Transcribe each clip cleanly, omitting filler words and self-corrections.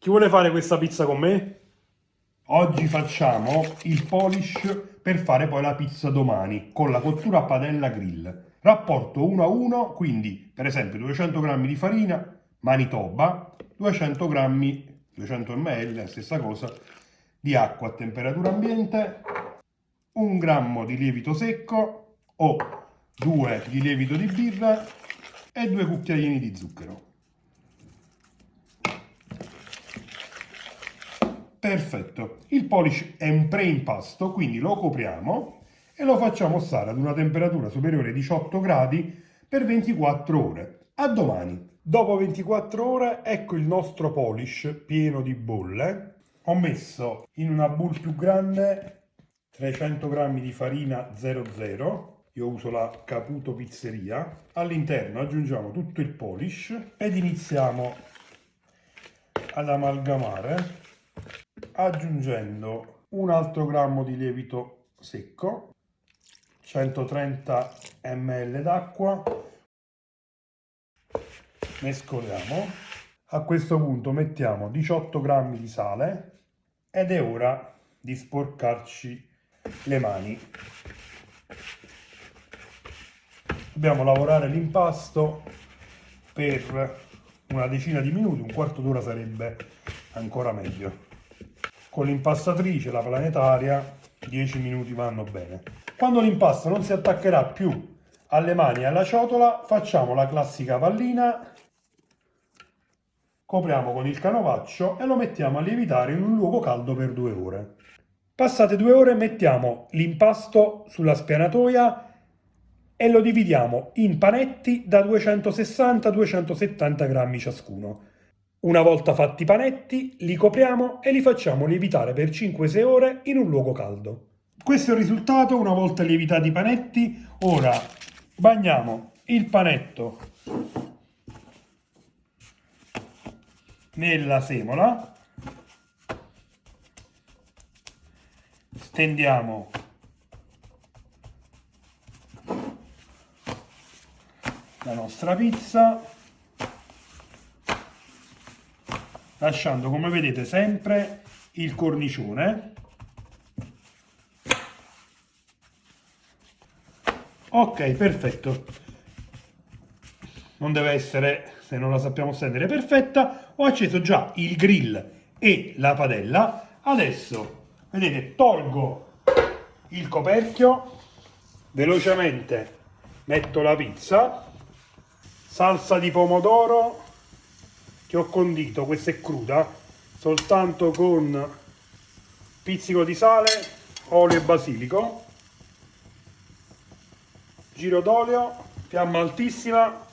Chi vuole fare questa pizza con me? Oggi facciamo il polish per fare poi la pizza domani con la cottura a padella grill. Rapporto 1 a 1, quindi per esempio 200 g di farina, Manitoba, 200 g, 200 ml, stessa cosa, di acqua a temperatura ambiente, 1 grammo di lievito secco o 2 di lievito di birra e 2 cucchiaini di zucchero. Perfetto, il polish è un pre-impasto, quindi lo copriamo e lo facciamo stare ad una temperatura superiore ai 18 gradi per 24 ore. A domani. Dopo 24 ore ecco il nostro polish pieno di bolle. Ho messo in una bowl più grande 300 g di farina 00. Io uso la Caputo Pizzeria. All'interno aggiungiamo tutto il polish ed iniziamo ad amalgamare aggiungendo un altro grammo di lievito secco, 130 ml d'acqua, mescoliamo. A questo punto mettiamo 18 grammi di sale ed è ora di sporcarci le mani. Dobbiamo lavorare l'impasto per una decina di minuti, un quarto d'ora sarebbe ancora meglio. Con l'impastatrice, la planetaria, 10 minuti vanno bene. Quando l'impasto non si attaccherà più alle mani e alla ciotola, facciamo la classica pallina, copriamo con il canovaccio e lo mettiamo a lievitare in un luogo caldo per 2 ore. Passate 2 ore mettiamo l'impasto sulla spianatoia e lo dividiamo in panetti da 260-270 grammi ciascuno. Una volta fatti i panetti, li copriamo e li facciamo lievitare per 5-6 ore in un luogo caldo. Questo è il risultato una volta lievitati i panetti. Ora bagniamo il panetto nella semola, stendiamo la nostra pizza, lasciando, come vedete, sempre il cornicione. Ok, perfetto. Non deve essere, se non la sappiamo stendere, perfetta. Ho acceso già il grill e la padella. Adesso, vedete, tolgo il coperchio, velocemente metto la pizza, salsa di pomodoro che ho condito, questa è cruda, soltanto con pizzico di sale, olio e basilico, giro d'olio, fiamma altissima,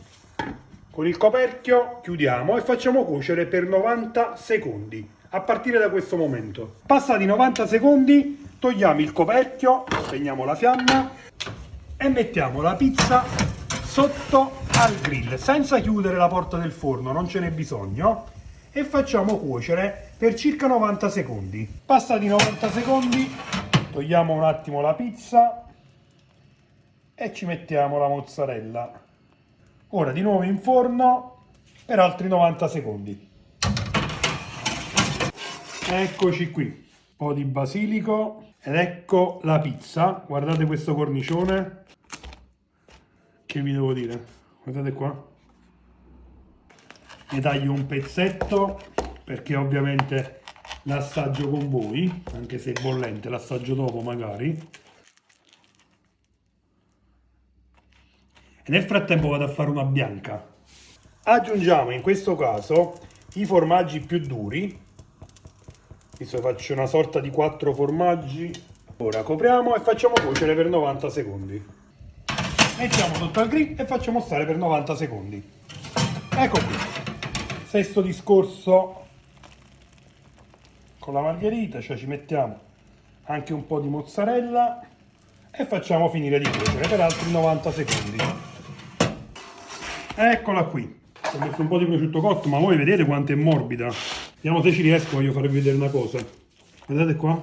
con il coperchio chiudiamo e facciamo cuocere per 90 secondi a partire da questo momento. Passati 90 secondi togliamo il coperchio, spegniamo la fiamma e mettiamo la pizza sotto al grill senza chiudere la porta del forno, non ce n'è bisogno, e facciamo cuocere per circa 90 secondi. Passati 90 secondi togliamo un attimo la pizza e ci mettiamo la mozzarella. Ora di nuovo in forno per altri 90 secondi. Eccoci qui, un po' di basilico ed ecco la pizza. Guardate questo cornicione, che vi devo dire, guardate qua. Ne taglio un pezzetto perché ovviamente l'assaggio con voi, anche se è bollente, l'assaggio dopo magari. E nel frattempo vado a fare una bianca. Aggiungiamo in questo caso i formaggi più duri. Adesso faccio una sorta di 4 formaggi. Ora copriamo e facciamo cuocere per 90 secondi. Mettiamo sotto al grill e facciamo stare per 90 secondi. Ecco qui. Stesso discorso con la margherita, cioè ci mettiamo anche un po' di mozzarella e facciamo finire di cuocere per altri 90 secondi. Eccola qui. Ho messo un po' di prosciutto cotto, ma voi vedete quanto è morbida. Vediamo se ci riesco, voglio farvi vedere una cosa. Guardate qua.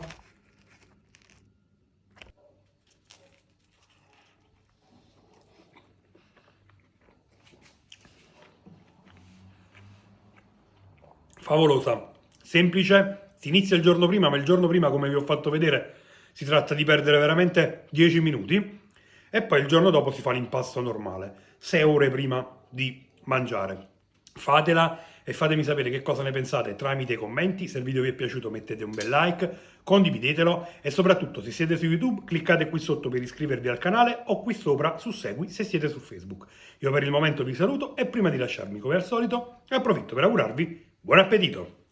Favolosa. semplice, si inizia il giorno prima, ma il giorno prima, come vi ho fatto vedere, si tratta di perdere veramente 10 minuti e poi il giorno dopo si fa l'impasto normale, 6 ore prima di mangiare. Fatela e fatemi sapere che cosa ne pensate tramite i commenti. Se il video vi è piaciuto mettete un bel like, condividetelo e soprattutto se siete su YouTube cliccate qui sotto per iscrivervi al canale o qui sopra su Segui se siete su Facebook. Io per il momento vi saluto e prima di lasciarmi come al solito approfitto per augurarvi buon appetito!